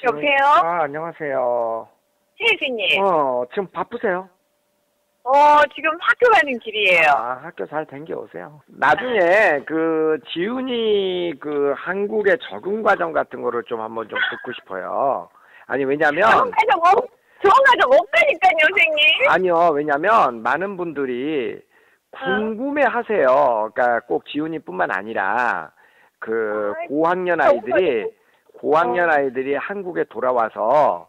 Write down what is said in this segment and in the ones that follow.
여보세요? 안녕하세요. 선생님. 지금 바쁘세요? 지금 학교 가는 길이에요. 학교 잘 댕겨오세요. 나중에 지훈이 한국의 적응 과정 같은 거를 좀 한번 좀 듣고 싶어요. 아니, 왜냐면. 적응 과정 없다니까요, 선생님. 아니요, 왜냐면 많은 분들이 궁금해 하세요. 그러니까 꼭 지훈이뿐만 아니라 고학년 아이들이 한국에 돌아와서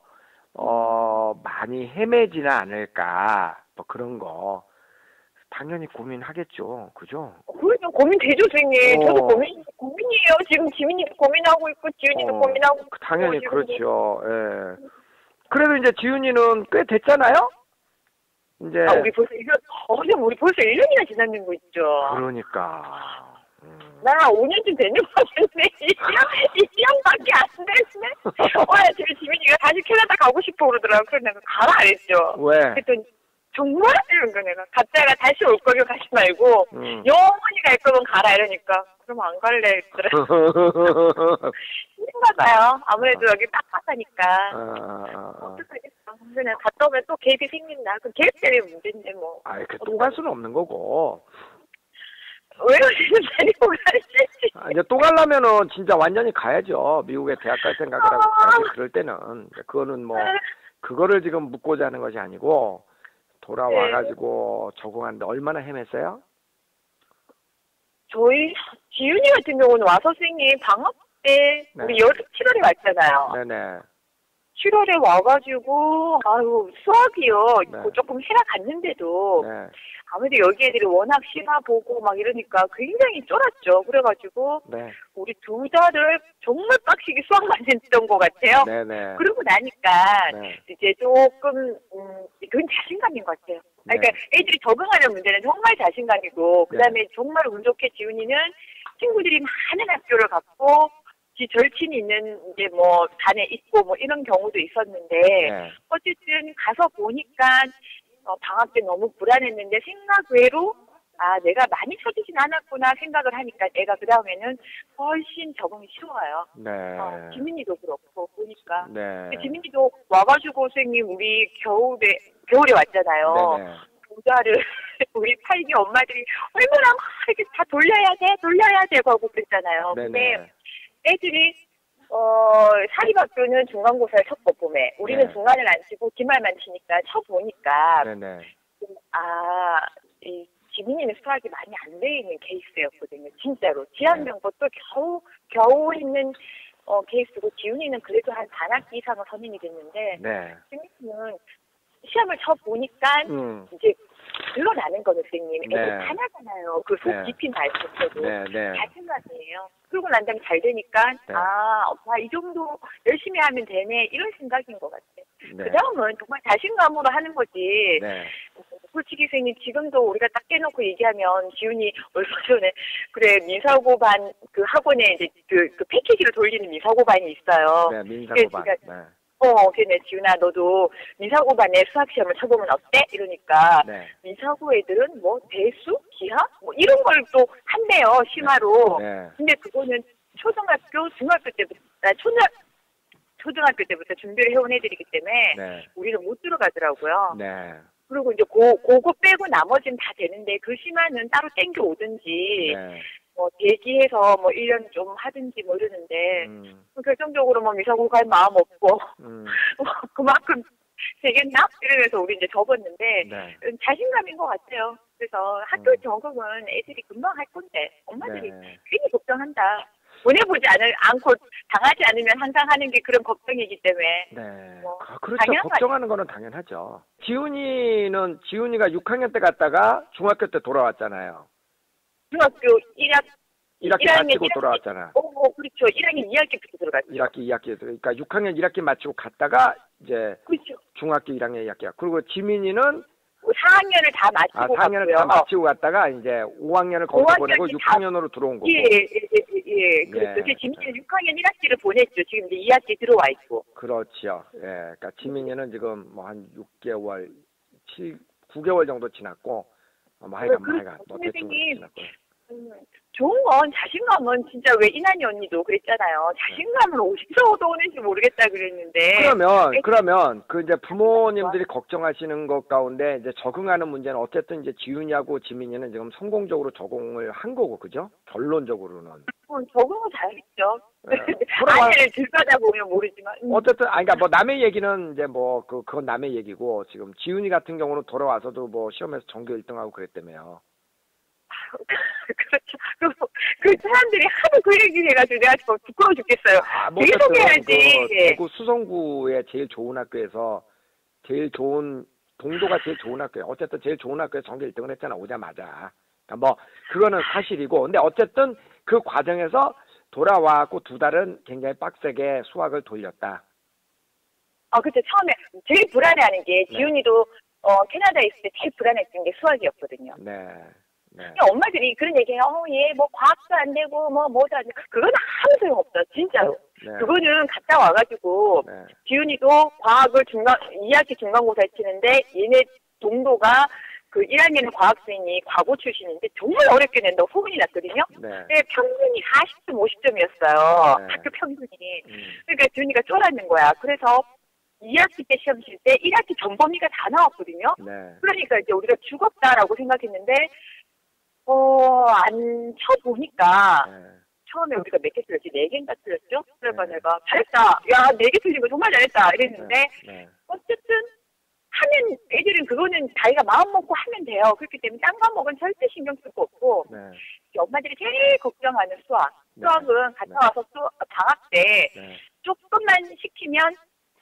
많이 헤매지는 않을까, 뭐 그런 거 당연히 고민하겠죠, 그죠? 그래도 고민되죠, 선생님. 저도 고민이에요. 지금 지민이도 고민하고 있고 지훈이도 고민하고 있고. 당연히 그렇죠. 예. 그래도 이제 지훈이는 꽤 됐잖아요. 이제 우리 벌써 1년이나 지났는 거 있죠. 그러니까. 나 5년쯤 되는 거 같은데 1년밖에 안 됐네. 지금 지민이가 다시 캐나다 가고 싶어 그러더라고. 그래서 내가 가라 그랬죠. 왜? 그랬더니 정말? 이런 거 내가 갔다가 다시 올 거면 가지 말고 영원히 갈 거면 가라 이러니까 그럼 안 갈래 그러더라고. 힘든가 봐요. 아무래도 여기 빡빡하니까. 어떡하겠어. 근데 내가 갔다 오면 또 갭이 생긴다. 그 갭 때문에 문제인데 뭐. 또 갈 수는 없는 거고. 왜 그러시는 데리고 가시지? 이제 또 가려면은 진짜 완전히 가야죠. 미국에 대학 갈 생각을 하고 가야지. 그럴 때는. 그거는 뭐, 그거를 지금 묻고자 하는 것이 아니고, 돌아와가지고 적응하는데 얼마나 헤맸어요? 저희 지윤이 같은 경우는 와서 선생님 방학 때 우리 7월에 왔잖아요. 네네. 7월에 와가지고 수학이요. 조금 해라 갔는데도 아무래도 여기 애들이 워낙 시나 보고 막 이러니까 굉장히 쫄았죠. 그래가지고 우리 두 달을 정말 빡시게 수학만 했던 것 같아요. 네네. 그러고 나니까 이제 조금 그건 자신감인 것 같아요. 그러니까 애들이 적응하는 문제는 정말 자신감이고 그다음에 정말 운 좋게 지훈이는 친구들이 많은 학교를 갔고 절친이 있는 이제 뭐 반에 있고 뭐 이런 경우도 있었는데 어쨌든 가서 보니까 방학 때 너무 불안했는데 생각 외로 내가 많이 쳐지진 않았구나 생각을 하니까 애가 그 다음에는 훨씬 적응이 쉬워요. 지민이도 그렇고 보니까. 지민이도 와가지고 선생님 우리 겨울에 왔잖아요. 부자를 우리 팔기 엄마들이 얼마나 막 이렇게 다 돌려야 돼 하고 그랬잖아요. 근데 애들이 사립학교는 중간고사를 쳤고 봄에 우리는 중간을 안 치고 기말만 치니까 쳐보니까 이 지민이는 수학이 많이 안 돼 있는 케이스였거든요. 진짜로 지한명법도 겨우 있는 케이스고 지훈이는 그래도 한 반학기 이상은 선임이 됐는데 지민이는 시험을 쳐보니까 이제 드러나는 거는 선생님 애들 하나잖아요. 그 속 깊이 말고도 자신감이에요. 그러고 난 다음에 잘 되니까 이 정도 열심히 하면 되네 이런 생각인 것 같아요. 그 다음은 정말 자신감으로 하는 거지. 솔직히 선생님 지금도 우리가 딱 깨놓고 얘기하면 지훈이 얼마 전에 민사고반 그 학원에 이제 그 패키지를 돌리는 민사고반이 있어요. 민사고반. 걔네 지훈아 너도 민사고반에 수학시험을 쳐보면 어때? 이러니까 민사고 애들은 뭐 대수, 기하 뭐 이런 걸 또 한대요 심화로. 근데 그거는 초등학교 때부터 준비를 해온 애들이기 때문에 우리는 못 들어가더라고요. 그리고 이제 그거 빼고 나머지는 다 되는데 그 심화는 따로 땡겨 오든지 뭐 대기해서 뭐 1년 좀 하든지 뭐 이러는데 결정적으로 뭐 미사고 갈 마음 없고 그만큼 되겠나? 이러면서 우리 이제 접었는데 자신감인 것 같아요. 그래서 학교 적응은 애들이 금방 할 건데 엄마들이 괜히 걱정한다. 보내보지 않고 당하지 않으면 항상 하는 게 그런 걱정이기 때문에. 그렇죠. 걱정하는 거는 당연하죠. 지훈이가 6학년 때 갔다가 중학교 때 돌아왔잖아요. 중학교 1학기 마치고 돌아왔잖아. 그렇죠. 1학년 2학기부터 들어갔죠. 2학기. 그러니까 6학년 1학기 마치고 갔다가 이제 중학교 1학년 2학기야. 그리고 지민이는 4학년을 다 마치고 4학년을 다 마치고 갔다가 이제 5학년을 거기서 보내고 6학년으로 들어온 거고. 그렇죠. 지민이는 6학년 1학기를 보냈죠. 지금 이제 2학기 들어와 있고. 그렇죠. 그러니까 지민이는 지금 뭐 한 6개월, 9개월 정도 지났고, 하여간 뭐 대충 지났고. 좋은 건 자신감은 진짜 왜 이난희 언니도 그랬잖아요. 자신감을 어디서 얻어오는지 모르겠다 그랬는데. 그러면 그 이제 부모님들이 걱정하시는 것 가운데 이제 적응하는 문제는 어쨌든 이제 지윤이하고 지민이는 지금 성공적으로 적응을 한 거고, 그죠? 결론적으로는. 적응은 잘했죠. 네. 아내를 들여다 보면 모르지만. 어쨌든 그러니까 뭐 남의 얘기는 이제 뭐 그건 남의 얘기고, 지금 지윤이 같은 경우는 돌아와서도 뭐 시험에서 전교 1등하고 그랬다며요. 그렇죠. 그 사람들이 하도 그 얘기를 해가지고 내가 좀 부끄러워 죽겠어요. 뭐 계속 해야지. 대구 수성구의 제일 좋은 학교에서 제일 좋은 동도가 제일 좋은 학교예요. 어쨌든 제일 좋은 학교에서 전교 1등을 했잖아, 오자마자. 그러니까 뭐 그거는 사실이고, 근데 어쨌든 그 과정에서 돌아와갖고 2달은 굉장히 빡세게 수학을 돌렸다. 그때 처음에 제일 불안해하는 게 지훈이도 캐나다에 있을 때 제일 불안했던 게 수학이었거든요. 네. 엄마들이 그런 얘기해요. 얘 뭐 과학도 안 되고 뭐도 안 되고. 그건 아무 소용 없어, 진짜로. 네. 그거는 갔다 와가지고 지훈이도 과학을 2학기 중간고사를 치는데 얘네 동도가 그 1학년 과학생이 과고 출신인데 정말 어렵게 낸다고 소문이 났거든요. 네. 평균이 40점, 50점이었어요. 네. 학교 평균이. 그러니까 지훈이가 쫄았는 거야. 그래서 2학기 때 시험 칠 때 1학기 전범위가 다 나왔거든요. 네. 그러니까 이제 우리가 죽었다라고 생각했는데 안 쳐보니까 처음에 우리가 몇 개 틀렸지? 4개인가 틀렸죠? 그래서 내가 잘했다. 야, 4개 틀린 거 정말 잘했다. 이랬는데 어쨌든 하면 애들은 그거는 자기가 마음 먹고 하면 돼요. 그렇기 때문에 딴 과목은 절대 신경 쓸 거 없고 엄마들이 제일 걱정하는 수학은 갔다 와서 방학 때 조금만 시키면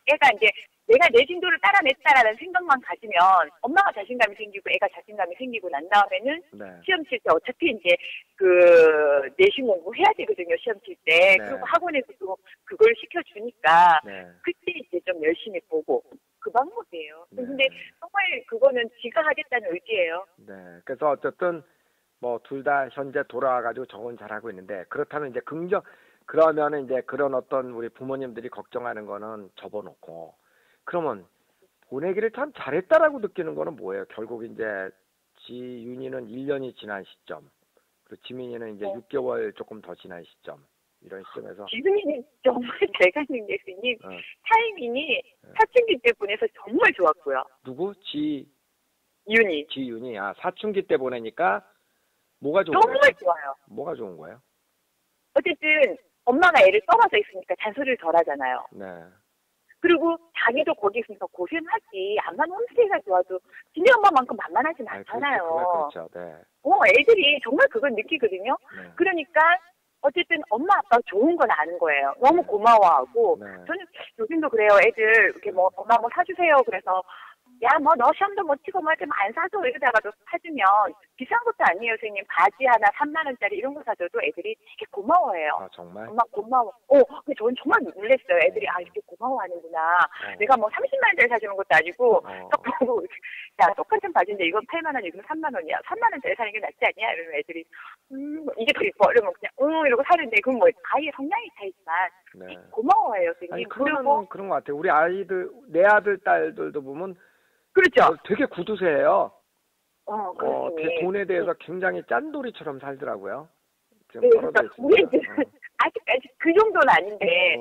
애가 이제 내가 내 진도를 따라냈다라는 생각만 가지면 엄마가 자신감이 생기고 애가 자신감이 생기고 난 다음에는 시험 칠 때 어차피 이제 그 내신 공부 해야 되거든요. 시험 칠 때. 그리고 학원에서도 그걸 시켜주니까 그때 이제 좀 열심히 보고 그 방법이에요. 근데 정말 그거는 지가 하겠다는 의지예요. 네. 그래서 어쨌든 뭐 둘 다 현재 돌아와가지고 적응 잘하고 있는데, 그렇다면 이제 그러면은 이제 그런 어떤 우리 부모님들이 걱정하는 거는 접어놓고, 그러면 보내기를 참 잘했다라고 느끼는 거는 뭐예요? 결국 이제 지윤이는 1년이 지난 시점, 그리고 지민이는 이제 6개월 조금 더 지난 시점, 이런 시점에서 지민이는 정말 제가 있는 게 스님 타이밍이 사춘기 때 보내서 정말 좋았고요. 누구? 지윤이. 사춘기 때 보내니까 뭐가 좋은 거예요? 정말 좋아요. 뭐가 좋은 거예요? 어쨌든 엄마가 애를 떠나서 있으니까 잔소리를 덜 하잖아요. 네. 그리고 자기도 거기 있으면서 고생하지. 암만 홈스테이가 좋아도 지네 엄마만큼 만만하진 않잖아요. 그렇죠. 네. 애들이 정말 그걸 느끼거든요. 그러니까 어쨌든 엄마 아빠가 좋은 건 아는 거예요. 너무 고마워하고. 저는 요즘도 그래요. 애들 이렇게 뭐 엄마 뭐 사주세요. 그래서 야, 뭐 너 시험도 못 치고 뭐 좀 안 사줘 이러다가도 사주면 비싼 것도 아니에요, 선생님. 바지 하나 3만 원짜리 이런 거 사줘도 애들이 되게 고마워해요. 아, 정말? 엄마 고마워. 근데 저는 정말 놀랐어요. 애들이 이렇게 고마워하는구나. 내가 뭐 30만 원짜리 사주는 것도 아니고 딱 보고 야, 똑같은 바지인데 이건 8만 원, 이건 3만 원이야. 3만 원짜리 사는 게 낫지 않냐? 이러면 애들이 이게 더 이뻐. 이러면 그냥 이러고 사는데 그건 뭐 아이의 성향이 차이지만 고마워해요, 선생님. 아니, 그런 것 같아요. 우리 아이들, 내 아들, 딸들도 보면 그렇죠. 되게 구두쇠예요. 돈에 대해서 네. 굉장히 짠돌이처럼 살더라고요. 네, 그러니까 우리 아직까지 그 정도는 아닌데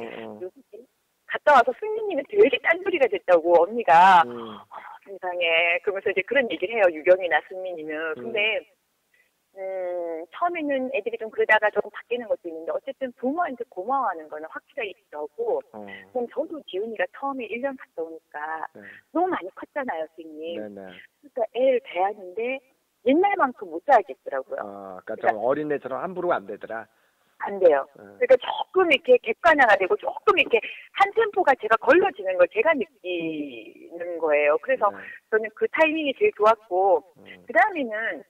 갔다 와서 승리님은 되게 짠돌이가 됐다고 언니가 세상에 그러면서 이제 그런 얘기를 해요. 유경이나 승민이는. 근데 처음에는 애들이 좀 그러다가 조금 바뀌는 것도 있는데 어쨌든 부모한테 고마워하는 거는 확실하게 있었고 그럼 저도 지훈이가 처음에 1년 갔다 오니까 너무 많이 컸잖아요, 선생님. 그러니까 애를 대하는데 옛날만큼 못 자겠더라고요. 그러니까 좀 어린애처럼 함부로 안 되더라. 안 돼요. 그러니까 조금 이렇게 객관화가 되고 조금 이렇게 한 템포가 제가 걸러지는 걸 제가 느끼는 거예요. 그래서 저는 그 타이밍이 제일 좋았고 그 다음에는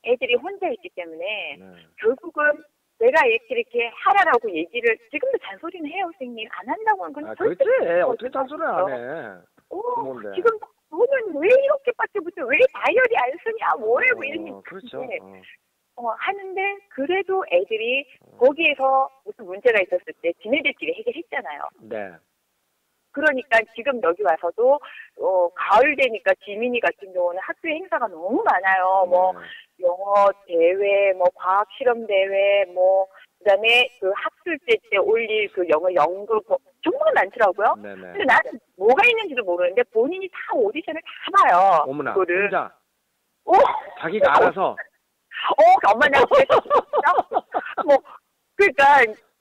애들이 혼자 있기 때문에 결국은 내가 이렇게 하라라고 얘기를 지금도 잔소리는 해요, 선생님. 안 한다고는 그냥 절대 어떻게 잔소리를 안 해. 지금 너는 왜 이렇게밖에 못해? 왜 다이어리 안 쓰냐? 뭐해? 뭐 이런 얘기. 그렇죠. 하는데 그래도 애들이 거기에서 무슨 문제가 있었을 때 지네들끼리 해결했잖아요. 네. 그러니까 지금 여기 와서도 가을 되니까 지민이 같은 경우는 학교에 행사가 너무 많아요. 뭐 영어 대회, 뭐 과학 실험 대회, 뭐 그다음에 그 학술제 때 올릴 그 영어 연극 뭐 정말 많더라고요. 네네. 근데 나는 뭐가 있는지도 모르는데 본인이 다 오디션을 다 봐요. 어머나, 그거를. 혼자 오, 자기가 알아서. 엄마 나 그래서 진짜 뭐 그러니까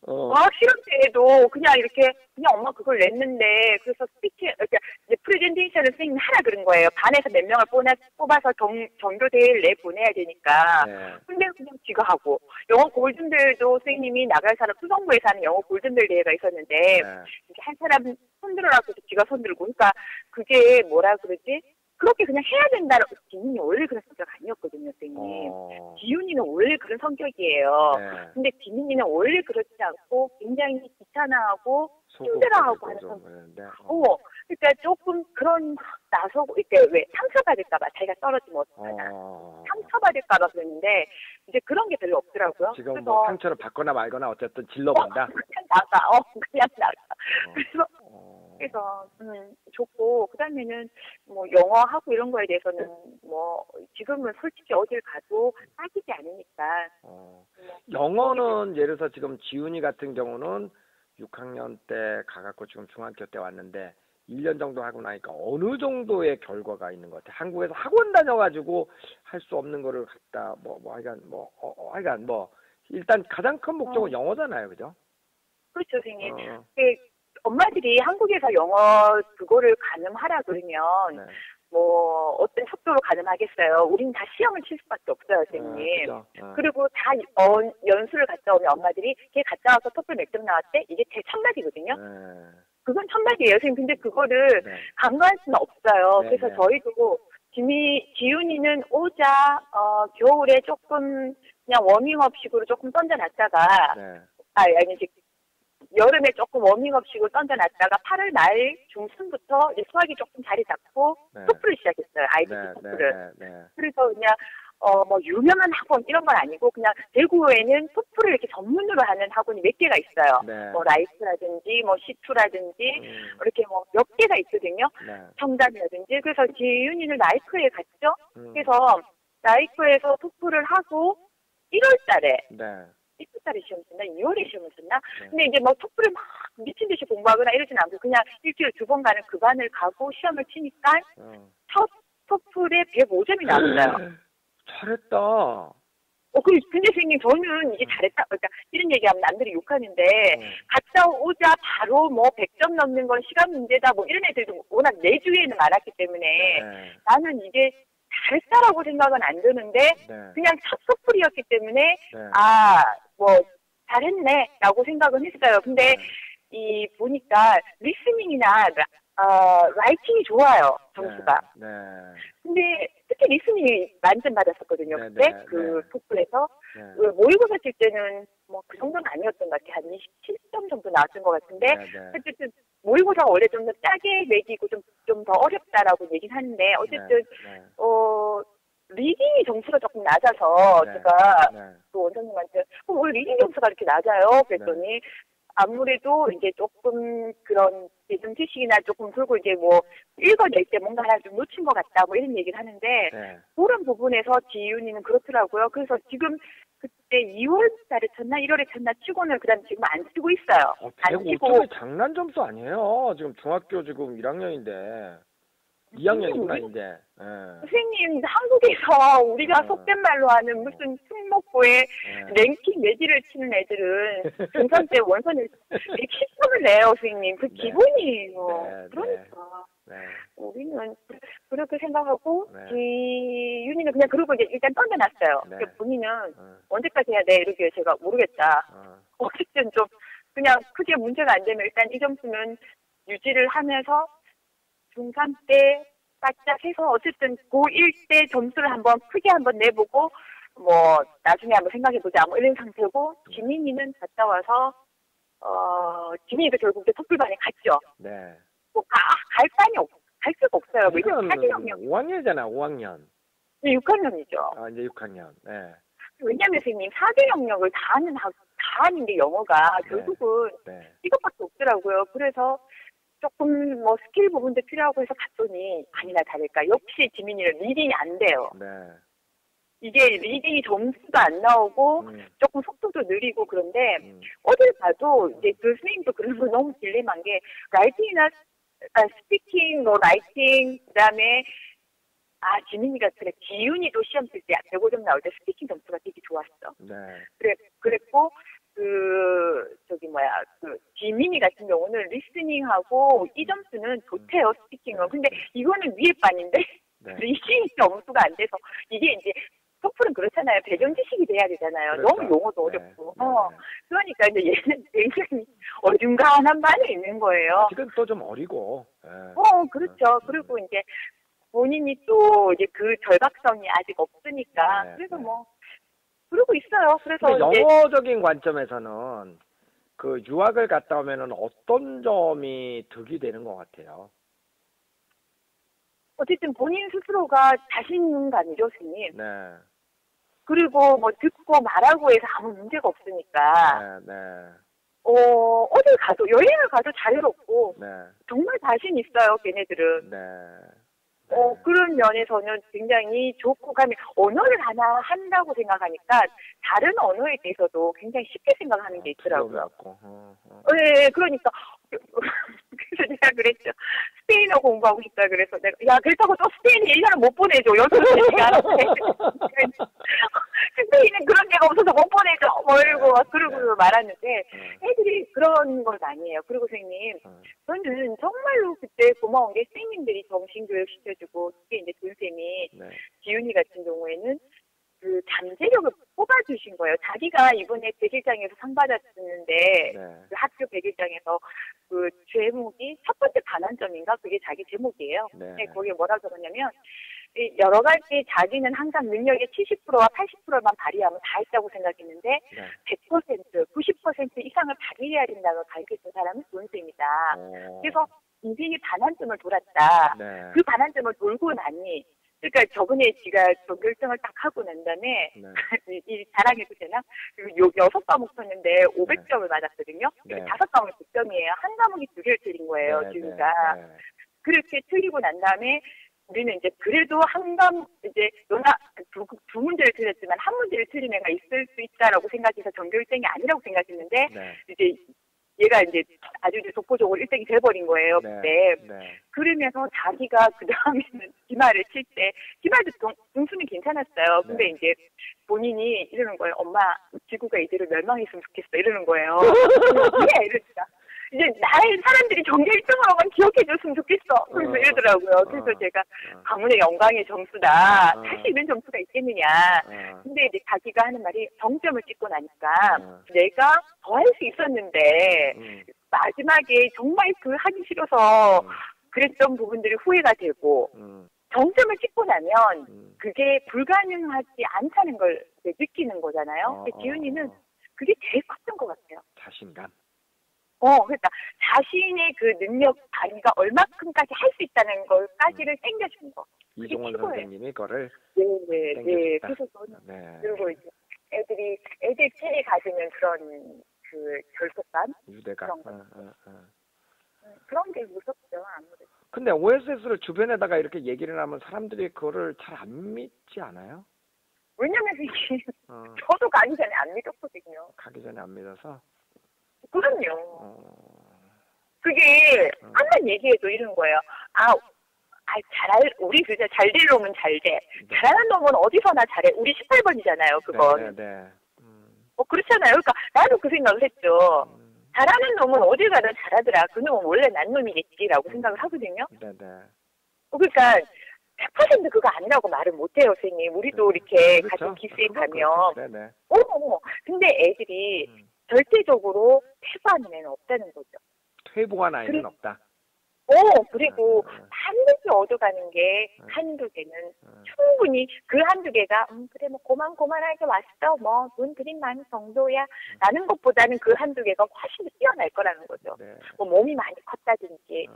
과학 실험 때에도 그냥 이렇게 그냥 엄마 그걸 냈는데 그래서 스피치 그러니까 이제 프레젠테이션을 선생님이 하라 그런 거예요. 반에서 몇 명을 뽑아서 전교 대회를 내 보내야 되니까. 네. 근데 그냥 지가 하고 영어 골든벨도 선생님이 나갈 사람 수성구에서 하는 영어 골든벨 대회가 있었는데 네. 이렇게 한 사람 손들어라고 해서 지가 손들고 그러니까 그게 뭐라 그러지? 그렇게 그냥 해야 된다는 지윤이 원래 그런 성격 아니었거든요, 선생님. 지윤이는 원래 그런 성격이에요. 네. 근데 지민이는 원래 그렇지 않고 굉장히 귀찮아하고 힘들어하고 하는 성격. 그러니까 조금 그런 나서고 이렇게 왜 상처받을까봐 자기가 떨어지면 어떡하나. 상처받을까봐 그랬는데 이제 그런 게 별로 없더라고요. 지금 그래서 뭐 상처를 받거나 말거나 어쨌든 질러본다. 그냥 나가. 그냥 나가. 그래서 좋고 그다음에는 뭐 영어하고 이런 거에 대해서는 뭐 지금은 솔직히 어딜 가도 빠지지 않으니까. 영어는 예를 들어서 지금 지훈이 같은 경우는 6학년 때 가갖고 지금 중학교 때 왔는데 1년 정도 하고 나니까 어느 정도의 결과가 있는 것 같아. 한국에서 학원 다녀가지고 할 수 없는 거를 갖다 하여간 일단 가장 큰 목적은 영어잖아요, 그죠? 그렇죠, 선생님. 엄마들이 한국에서 영어 그거를 가늠하라 그러면 뭐 어떤 속도로 가늠하겠어요. 우리는 다 시험을 칠 수밖에 없어요, 선생님. 그리고 다 연수를 갔다 오면 엄마들이 걔 갔다 와서 토플 몇 점 나왔대? 이게 제 첫마디거든요. 그건 첫마디예요, 선생님. 근데 그거를 간과할 수는 없어요. 그래서 저희도 지윤이는 오자 겨울에 조금 그냥 워밍업식으로 조금 던져놨다가 여름에 조금 워밍업식으로 던져놨다가 8월 말 중순부터 이제 수학이 조금 자리 잡고 토플을 시작했어요. IBT 토플을. 그래서 그냥 뭐 유명한 학원 이런 건 아니고 그냥 대구에는 토플을 이렇게 전문으로 하는 학원이 몇 개가 있어요. 뭐 라이프라든지 뭐 C2라든지 이렇게 뭐 몇 개가 있거든요. 청담이라든지. 그래서 지윤이는 라이프에 갔죠. 그래서 라이프에서 토플을 하고 1월 달에 1월달에 시험 쳤나? 2월에 시험을 쳤나? 근데 이제 뭐 토플을 막 미친 듯이 공부하거나 이러진 않고 그냥 일주일에 2번 가는 그 반을 가고 시험을 치니까 첫 토플에 105점이 나왔어요. 잘했다. 근데 선생님 저는 이게 잘했다. 그러니까 이런 얘기하면 남들이 욕하는데 갔다 오자 바로 뭐 100점 넘는 건 시간 문제다 뭐 이런 애들도 워낙 내 주위에는 많았기 때문에 나는 이게 잘했다라고 생각은 안 드는데 그냥 첫 토플이었기 때문에 뭐 잘했네라고 생각은 했어요. 근데 보니까 리스닝이나 라이팅이 좋아요, 점수가. 근데 특히 리스닝이 만점 받았었거든요. 그때 그 토플에서 모의고사 칠 때는 뭐 그 정도는 아니었던 것 같아요. 한 27점 정도 나왔던 것 같은데 어쨌든 모의고사가 원래 좀 더 짜게 매기고 좀 더 어렵다라고 얘기는 하는데 어쨌든 리딩이 점수가 조금 낮아서 제가 또 원장님한테 왜 리딩 점수가 이렇게 낮아요? 그랬더니 아무래도 이제 조금 그런 예전 지식이나 조금 풀고 이제 뭐 읽어낼 때 뭔가 하나 좀 놓친 것 같다 뭐 이런 얘기를 하는데 그런 부분에서 지윤이는 그렇더라고요. 그래서 지금 그때 2월 달에 쳤나 1월에 쳤나 치고는 그다음 지금 안 치고 있어요. 안 치고 장난 점수 아니에요. 지금 중학교 지금 1학년인데 2학년이구나 이제. 선생님 한국에서 우리가 속된 말로 하는 무슨 특목고에 랭킹 매지를 치는 애들은 등산 때 원선을 110점을 내요, 선생님. 그 기본이에요. 그러니까 우리는 그렇게 생각하고 지윤이는 그냥 그러고 이제 일단 던져놨어요. 본인은 언제까지 해야 돼? 이렇게 제가 모르겠다. 어쨌든 좀 그냥 크게 문제가 안 되면 일단 이 점수는 유지를 하면서 중3 때 바짝 해서 어쨌든 고1 때 점수를 한번 크게 한번 내보고 뭐 나중에 한번 생각해보자 뭐 이런 상태고 지민이는 갔다 와서 지민이도 결국 토플반에 갔죠. 뭐 갈 수가 없어요. 뭐 이건 사기 영역. 5학년이잖아, 5학년. 6학년이죠. 이제 6학년. 왜냐면 선생님 사기 영역을 다 하는 게 영어가 결국은 이것밖에 없더라고요. 그래서 조금 뭐 스킬 부분도 필요하고 해서 갔더니 아니나 다를까 역시 지민이는 리딩이 안 돼요. 이게 리딩이 점수도 안 나오고 조금 속도도 느리고 그런데 어딜 봐도 이제 그 선생님도 그런 거 너무 딜레마인 게 라이팅이나 스피킹, 뭐 라이팅 그다음에 지민이가 그래 지윤이도 시험 쓸 때 105점 나올 때 스피킹 점수가 되게 좋았어. 네. 그랬고 지민이 같은 경우는 리스닝하고 이 점수는 좋대요 스피킹은. 근데 이거는 위에 반인데 리딩 점수가 안 돼서 이게 이제 토플은 그렇잖아요. 배경 지식이 돼야 되잖아요. 그렇죠. 너무 용어도 어렵고. 그러니까 이제 얘는 굉장히 어중간한 반에 있는 거예요. 지금 또 좀 어리고. 그렇죠. 그리고 이제 본인이 또 이제 그 절박성이 아직 없으니까. 그래서 뭐 그러고 있어요. 그래서 영어적인 관점에서는 그 유학을 갔다 오면은 어떤 점이 득이 되는 것 같아요? 어쨌든 본인 스스로가 자신감이죠, 스님. 네. 그리고 뭐 듣고 말하고 해서 아무 문제가 없으니까. 네. 어딜 가도 여행을 가도 자유롭고 네. 정말 자신 있어요, 걔네들은. 네. 그런 면에서는 굉장히 좋고, 가면 언어를 하나 한다고 생각하니까 다른 언어에 대해서도 굉장히 쉽게 생각하는 게 있더라고요. 네, 그러니까 그래서 제가 그랬죠. 스페인어 공부하고 싶다 그래서 내가 그렇다고 또 스페인에 1년을 못 보내줘. 6시간인데 스페인은 그런 데가 없어서 못 보내줘. 그러고 말았는데 애들이 그런 건 아니에요. 그리고 선생님, 저는 정말로 그때 고마운 게 선생님들이 정신교육 시켜주고, 특히 이제 둘째미 지윤이 같은 경우에는 그 잠재력을 뽑아주신 거예요. 자기가 이번에 100일장에서 상 받았는데 그 학교 100일장에서 그 제목이 첫 번째 반환점인가? 그게 자기 제목이에요. 거기에 뭐라 적었냐면 여러 가지 자기는 항상 능력의 70%와 80%만 발휘하면 다 했다고 생각했는데 100%, 90% 이상을 발휘해야 된다고 가르쳐준 사람은 존쌤이다. 그래서 인생의 반환점을 돌았다. 그 반환점을 돌고 나니 그러니까 저번에 제가 결정을 딱 하고 난 다음에 이 자랑해도 되나? 6과목 쳤는데 500점을 맞았거든요. 5과목이 100점이에요. 한 과목이 2개를 틀린 거예요, 지우가. 그렇게 틀리고 난 다음에 우리는 이제 그래도 한 과목 이제 너나 두 문제를 틀렸지만 한 문제를 틀린 애가 있을 수 있다라고 생각해서 전교일등이 아니라고 생각했는데 이제 얘가 이제 아주 이제 독보적으로 1등이 돼버린 거예요, 그때. 그러면서 자기가 그 다음에는 기말을 칠 때, 기말도 등수는 괜찮았어요. 근데 이제 본인이 이러는 거예요. 엄마, 지구가 이대로 멸망했으면 좋겠어. 이러는 거예요. 왜? 이러니까. 이제 나의 사람들이 전교 1등으로만 기억해줬으면 좋겠어. 그래서 이러더라고요. 그래서 제가 가문의 영광의 점수다. 할 수 있는 점수가 있겠느냐. 근데 이제 자기가 하는 말이 정점을 찍고 나니까 내가 더 할 수 있었는데 마지막에 정말 그 하기 싫어서 그랬던 부분들이 후회가 되고 정점을 찍고 나면 그게 불가능하지 않다는 걸 느끼는 거잖아요. 근데 지훈이는 그게 제일 컸던 것 같아요. 자신감. 그러니까 자신의 그 능력 발휘가 얼마큼까지 할 수 있다는 걸까지를 땡겨준 거. 이종원 선생님이 그거를 네. 그래서 저는 그리고 이제 애들끼리 가지는 그런 그 결속감, 유대감, 그런 게 무섭죠, 아무래도. 근데 OSS를 주변에다가 이렇게 얘기를 하면 사람들이 그거를 잘 안 믿지 않아요? 왜냐면 이게 저도 가기 전에 안 믿었거든요. 가기 전에 안 믿어서. 그럼요. 그게 한번 얘기해도 이런 거예요. 우리 그저 잘 될 놈은 잘 돼. 잘하는 놈은 어디서나 잘해. 우리 18번이잖아요, 그건. 그렇잖아요. 그러니까 나도 그 생각을 했죠. 잘하는 놈은 어딜 가든 잘하더라. 그 놈은 원래 난 놈이겠지라고 생각을 하거든요. 그러니까 100% 그거 아니라고 말을 못해요, 선생님. 우리도 이렇게 같은 기수에 가면. 근데 애들이 절대적으로 퇴보하는 애는 없다는 거죠. 퇴보한 아이는 없다. 그리고 반드시 얻어가는 게 한두 개는 충분히 그 한두 개가 그래 뭐 고만고만하게 왔어 뭐 돈 들인 많은 정도야 라는 것보다는 그 한두 개가 훨씬 더 뛰어날 거라는 거죠. 뭐 몸이 많이 컸다든지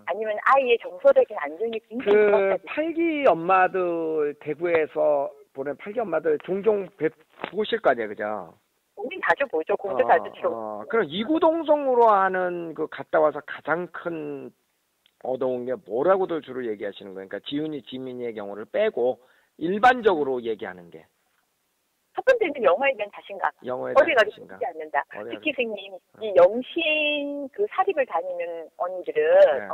아니면 아이의 정서적인 안정이 굉장히 좋았다든지. 8기 엄마들 대구에서 보낸 8기 엄마들 종종 보실 거 아니에요, 그죠? 우린 자주 보죠. 공도 자주 치러. 그럼 이구동성으로 하는 그 갔다 와서 가장 큰 얻어온 게 뭐라고들 주로 얘기하시는 거예요? 그러니까 지훈이, 지민이의 경우를 빼고 일반적으로 얘기하는 게. 첫 번째는 영어에 대한 자신감. 영어에 어디 대한 가도 자신감. 죽지 않는다. 어디 특히 가도. 선생님, 이 영신 그 사립을 다니는 언니들은, 네.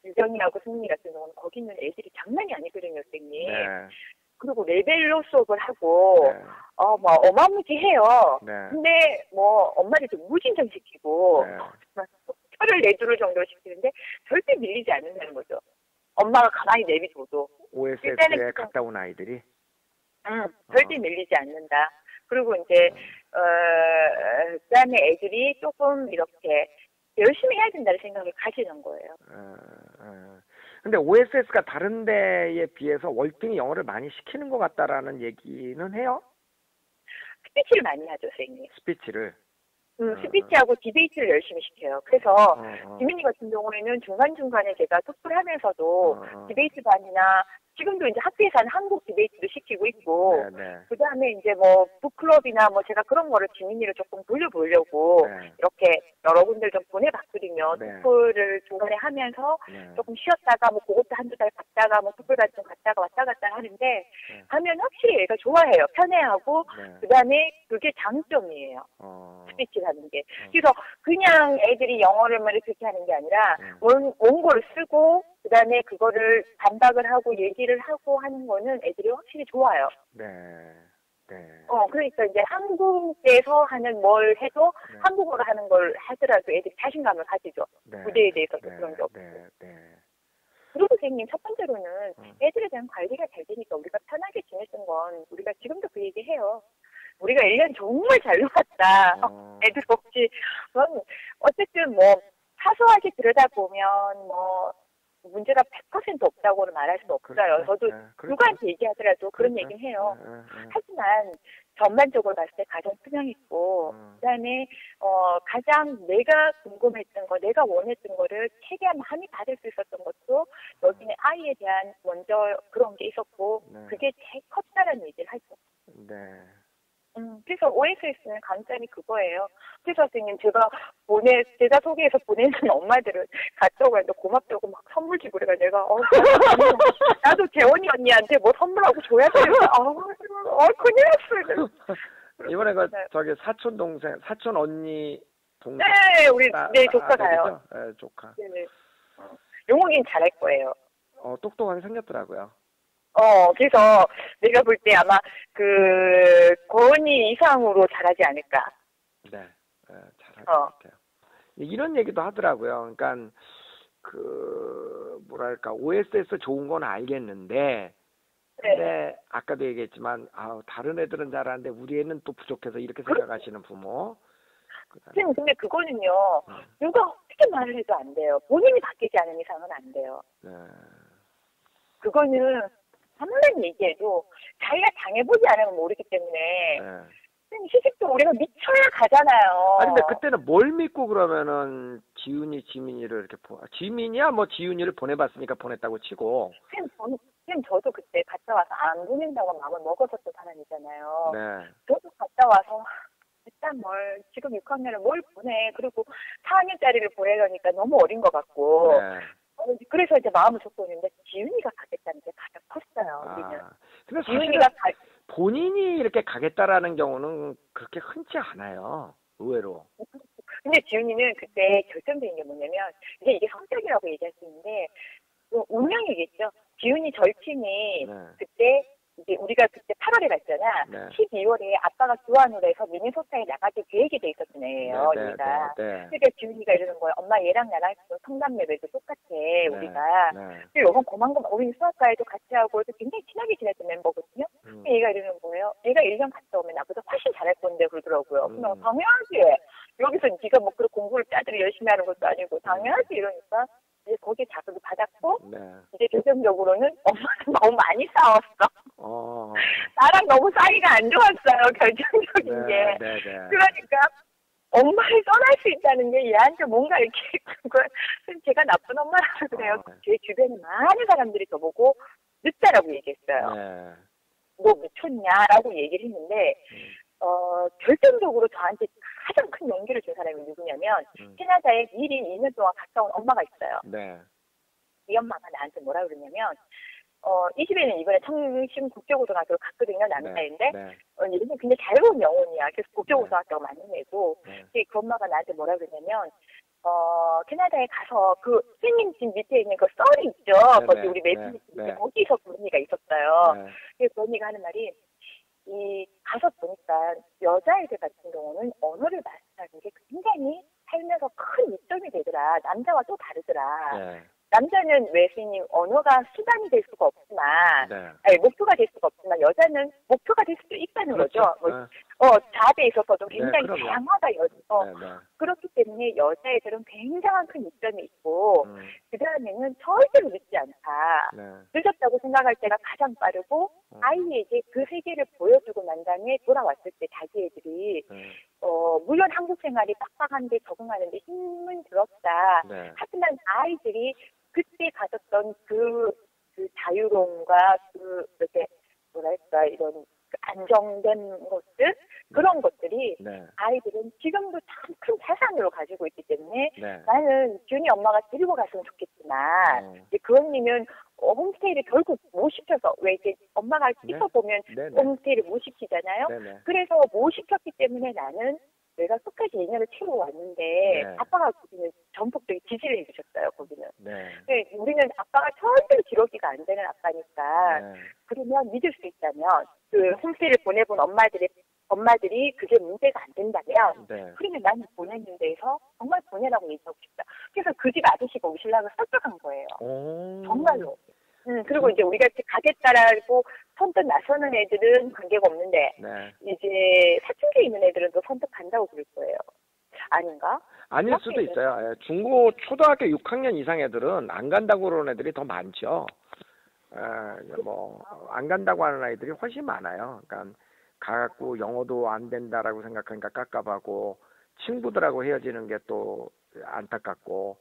유정이하고 승리 같은 경우는 거기 있는 애들이 장난이 아니거든요, 선생님. 네. 그리고 레벨로 수업을 하고, 네. 뭐, 어마무지해요. 네. 근데, 뭐, 엄마를 좀 무진정시키고, 네. 혀를 내두를 정도로 시키는데, 절대 밀리지 않는다는 거죠. 엄마가 가만히 내비둬도. OSS에 갔다 온 아이들이? 절대 밀리지 않는다. 그리고 이제, 그다음에 애들이 조금 이렇게 열심히 해야 된다는 생각을 가지는 거예요. 근데 OSS가 다른 데에 비해서 월등히 영어를 많이 시키는 것 같다라는 얘기는 해요? 스피치를 많이 하죠, 선생님. 스피치를? 스피치하고 디베이트를 열심히 시켜요. 그래서 지민이 같은 경우에는 중간중간에 제가 토플 하면서도 디베이트 반이나 지금도 이제 학교에서 하는 한국 디베이트도 시키고 있고, 그 다음에 이제 뭐, 북클럽이나 뭐 제가 그런 거를 지민이를 조금 돌려보려고, 이렇게 여러 군데를 좀 보내봤거든요. 토플을 중간에 하면서 조금 쉬었다가 뭐 그것도 한두 달 갔다가 뭐 토플 같은 거 갔다가 왔다 갔다 하는데, 하면 확실히 얘가 좋아해요. 편해하고, 그 다음에 그게 장점이에요. 스피치를 하는 게. 그래서 그냥 애들이 영어를만 그렇게 하는 게 아니라, 원고를 쓰고, 그 다음에 그거를 반박을 하고 얘기를 하고 하는 거는 애들이 확실히 좋아요. 네. 그러니까 이제 한국에서 하는 뭘 해도 한국어로 하는 걸 하더라도 애들이 자신감을 가지죠. 무대에 대해서도 그런 게 없고. 그리고 선생님, 첫 번째로는 애들에 대한 관리가 잘 되니까 우리가 편하게 지냈던 건 우리가 지금도 그 얘기 해요. 우리가 1년 정말 잘 놀았다. 애들 없이. 어쨌든 뭐 사소하게 들여다보면 뭐 문제가 100% 없다고는 말할 수 없어요. 저도 누구한테 얘기하더라도 그런 얘기는 해요. 하지만 전반적으로 봤을 때 가장 투명했고, 그다음에 가장 내가 궁금했던 거, 내가 원했던 거를 최대한 많이 받을 수 있었던 것도 여기는 아이에 대한 먼저 그런 게 있었고, 그게 제일 컸다라는 얘기를 하죠. 그래서 OSS는 강점이 그거예요. 그래서 선생님, 제가 소개해서 보내는 엄마들은 갔다 오고 고맙다고 막 선물 주고 그래가 내가, 나도 재원이 언니한테 뭐 선물하고 줘야 돼. 큰일 났어요. 이번에 저기 사촌 언니 동생. 네, 우리, 조카가요. 네, 조카. 네. 용욱이는 잘할 거예요. 똑똑하게 생겼더라고요. 그래서 내가 볼 때 아마 고은이 이상으로 잘하지 않을까. 네, 잘할 것 같아요. 이런 얘기도 하더라고요. 그러니까 뭐랄까 OSS 좋은 건 알겠는데, 근데 아까도 얘기했지만 다른 애들은 잘하는데 우리 애는 또 부족해서 이렇게 생각하시는 부모. 근데 그거는요, 누가 어떻게 말을 해도 안 돼요. 본인이 바뀌지 않은 이상은 안 돼요. 그거는 한번 얘기해도 자기가 당해보지 않으면 모르기 때문에 시집도 우리가 미쳐야 가잖아요. 근데 그때는 뭘 믿고 그러면은 지민이를 이렇게 지민이야 뭐 지윤이를 보내봤으니까 보냈다고 치고. 쌤 저도 그때 갔다 와서 안 보낸다고 마음을 먹었었던 사람이잖아요. 네. 저도 갔다 와서 일단 지금 6학년을 뭘 보내. 그리고 4학년짜리를 보내려니까 너무 어린 것 같고. 그래서 이제 마음을 접고 있는데 지윤이가 가겠다는 게 가장 컸어요. 우리는. 근데 지윤이가 본인이 이렇게 가겠다라는 경우는 그렇게 흔치 않아요. 의외로. 근데 지윤이는 그때 결정적인 게 뭐냐면 이게 성격이라고 얘기할 수 있는데 운명이겠죠. 지윤이 저희 팀이 그때 이제 우리가 그때 8월에 갔잖아. 12월에 아빠가 교환으로 해서 미네소타에 나가게 계획이 돼 있었던 애예요. 우리가. 그러니까 지훈이가 이러는 거예요. 엄마 얘랑 나랑 성남 레벨도 똑같아. 우리가. 그리고 이번 고만고만 우리 수학과에도 같이 하고 해서 굉장히 친하게 지냈던 멤버거든요. 얘가 이러는 거예요. 얘가 1년 갔다 오면 나보다 훨씬 잘할 건데 그러더라고요. 그럼 당연하지. 여기서 네가 뭐 그런 공부를 짜들이 열심히 하는 것도 아니고 당연하지 이러니까 이제 거기에 자극을 받았고 이제 결정적으로는 엄마랑 너무 많이 싸웠어. 나랑 너무 사이가 안 좋았어요. 결정적인 게. 그러니까 엄마를 떠날 수 있다는 게 얘한테 뭔가 이렇게 제가 나쁜 엄마라서 그래요. 제 주변에 많은 사람들이 저보고 늦다라고 얘기했어요. 너 미쳤냐라고 얘기를 했는데 결정적으로 저한테 가장 큰 용기를 준 사람이 누구냐면 캐나다에 미리 2년 동안 갔다 온 엄마가 있어요. 이 엄마가 나한테 뭐라 그러냐면 이 집에는 이번에 청심 국제고등학교를 갔거든요, 남자인데. 네. 얘는 근데 잘 본 영혼이야. 그래서 국제고등학교가 맞는 애고. 네. 그 엄마가 나한테 뭐라 그러냐면, 캐나다에 가서 그 선생님 집 밑에 있는 그 썰이 있죠. 거기 우리 매듭 밑에 거기서 그 언니가 있었어요. 그래서 그 언니가 하는 말이, 가서 보니까 여자애들 같은 경우는 언어를 마스터하는 게 굉장히 살면서 큰 이점이 되더라. 남자와 또 다르더라. 남자는 왜 선생님 언어가 수단이 될 수가 없지만, 아니, 목표가 될 수가 없지만 여자는 목표가 될 수도 있다는 거죠. 자아에 있어서도 굉장히 다양하다. 그렇기 때문에 여자애들은 굉장한 큰 이점이 있고, 그 다음에는 절대로 늦지 않다. 늦었다고 생각할 때가 가장 빠르고, 아이에게 그 세계를 보여주고 난 다음에 돌아왔을 때 자기 애들이 물론 한국 생활이 빡빡한데 적응하는데 힘은 들었다. 하지만 아이들이 그때 가졌던 그 자유로움과 이렇게 뭐랄까 이런 안정된 것들 그런 것들이 아이들은 지금도 참 큰 자산으로 가지고 있기 때문에 나는 준이 엄마가 데리고 갔으면 좋겠지만 이제 그 언니는 홈스테이를 결국 못 시켜서 왜 이제 엄마가 있어 보면 홈스테이를 못 시키잖아요. 그래서 못 시켰기 때문에 나는 내가 끝까지 2년을 채우고 왔는데 아빠가 거기는 전폭적인 지지를 해주셨어요. 거기는. 근데 우리는 아빠가 절대로 기러기가 안 되는 아빠니까 그러면 믿을 수 있다면 그 홈스테이를 보내본 엄마들이 그게 문제가 안 된다면 그러면 나는 보내는 데에서 정말 보내라고 얘기하고 싶다. 그래서 그 집 아저씨가 오시려고 설득한 거예요. 정말로. 그리고 이제 우리가 가겠다라고 선뜻 나서는 애들은 관계가 없는데 이제 사춘기에 있는 애들은 또 선뜻 간다고 그럴 거예요. 아닌가? 아닐 수도 있어요. 중고 초등학교 6학년 이상 애들은 안 간다고 그러는 애들이 더 많죠. 안 간다고 하는 아이들이 훨씬 많아요. 그러니까 가갖고 영어도 안 된다라고 생각하니까 깝깝하고 친구들하고 헤어지는 게 또 안타깝고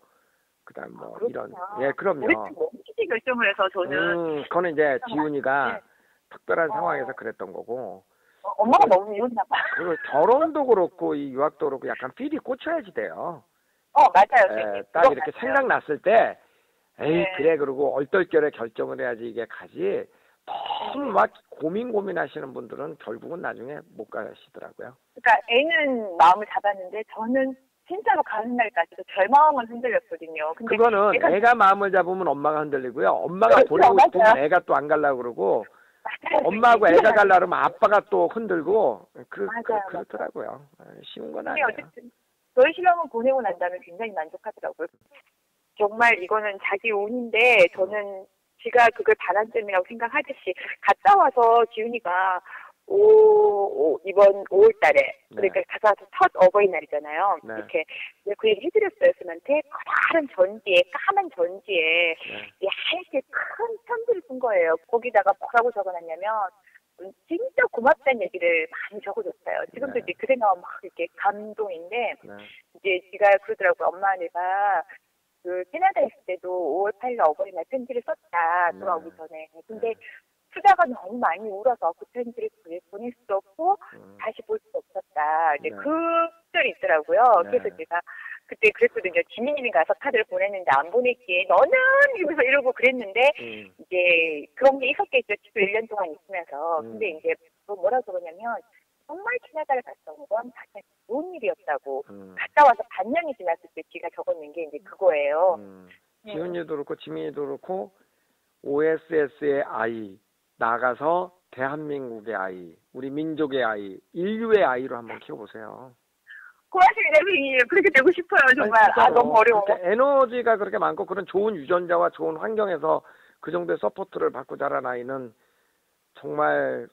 그다음 이런 그럼요. 우리 뭐 결정을 해서 저는 그거는 이제 지훈이가 특별한 상황에서 그랬던 거고. 엄마가 너무 미웠나 봐. 그리고 결혼도 그렇고 이 유학도 그렇고 약간 필이 꽂혀야지 돼요. 맞아요. 딱 이렇게 생각났을 때 에이 그래 그러고 얼떨결에 결정을 해야지 이게 가지. 너무 막 고민하시는 분들은 결국은 나중에 못 가시더라고요. 그러니까 애는 마음을 잡았는데 저는 진짜로 가는 날까지도 제 마음은 흔들렸거든요. 근데 그거는 애가 마음을 잡으면 엄마가 흔들리고요. 엄마가 보내고 싶으면 애가 또 안 가려고 그러고 엄마하고 애가 가려고 그러면 아빠가 또 흔들고 그렇더라고요. 쉬운 건 아니에요. 어쨌든 저희 신랑은 보내고 난 다음에 굉장히 만족하더라고요. 정말 이거는 자기 운인데 저는 지가 그걸 바람점이라고 생각하듯이 갔다 와서 지훈이가 이번 5월 달에 그러니까 가서 와서 첫 어버이날이잖아요. 이렇게 그 얘기 해드렸어요. 저한테 커다란 전지에 까만 전지에 하얗게 큰 편지를 쓴 거예요. 거기다가 뭐라고 적어놨냐면 진짜 고맙다는 얘기를 많이 적어줬어요. 지금도 이제 그 생각은 막 이렇게 감동인데 이제 지가 그러더라고요. 엄마 내가 그 캐나다에 있을 때도 5월 8일 어버이날 편지를 썼다. 돌아오기 전에. 근데 수다가 너무 많이 울어서 그 편지를 보낼 수도 없고 다시 볼 수도 없었다. 이제 그 시절이 있더라고요. 그래서 제가 그때 그랬거든요. 지민이는 가서 카드를 보냈는데 안 보냈기에 너는 이러고 그랬는데 이제 그런 게 있었겠죠. 지금 1년 동안 있으면서. 근데 이제 뭐라고 그러냐면 정말 캐나다를 갔다 온 건 가장 좋은 일이었다고. 갔다 와서 반년이 지났을 때 지가 적어낸 게 이제 그거예요. 지훈이도 그렇고 지민이도 그렇고 OSS의 아이, 나가서 대한민국의 아이, 우리 민족의 아이, 인류의 아이로 한번 키워보세요. 고맙습니다, 선생님. 그렇게 되고 싶어요, 정말. 너무 어려워. 에너지가 그렇게 많고 그런 좋은 유전자와 좋은 환경에서 그 정도의 서포트를 받고 자란 아이는 정말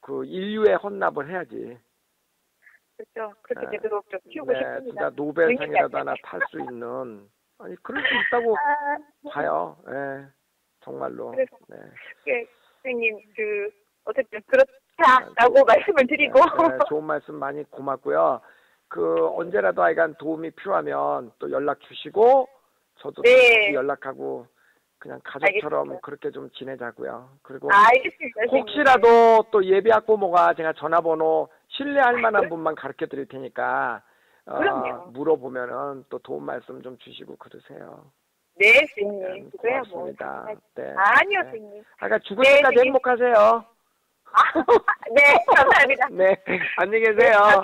그 인류의 헌납을 해야지. 그렇죠. 그렇게 되도록 좀 키우고 싶습니다. 진짜 노벨상이라도 하나 탈 수 있는 그럴 수 있다고 봐요. 정말로. 그래서 선생님 어쨌든 그렇다라고 말씀을 드리고 좋은 말씀 많이 고맙고요. 언제라도 하여간 도움이 필요하면 또 연락 주시고 저도 연락하고 그냥 가족처럼 알겠습니다. 그렇게 좀 지내자고요. 그리고 알겠습니다, 혹시라도 또 예비 학부모가 제가 전화번호 신뢰할 만한 분만 가르쳐 드릴 테니까 물어보면은 또 도움 말씀 좀 주시고 그러세요. 네, 선생님. 그거야 뭐. 고맙습니다. 네. 아니요, 네. 선생님. 아까 죽을 네, 때까지 선생님. 행복하세요. 네, 감사합니다. 네, 안녕히 계세요.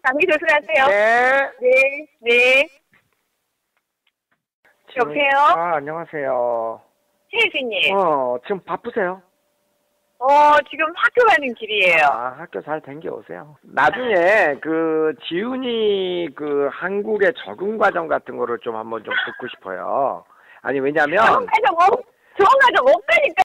감기 조심하세요. 네. 네, 네. 여보세요? 안녕하세요. 네, 선생님. 지금 바쁘세요? 지금 학교 가는 길이에요. 학교 잘 댕겨오세요. 나중에 지훈이 한국의 적응 과정 같은 거를 좀 한번 좀 듣고 싶어요. 아니, 왜냐면 좋은 가정 없다니까.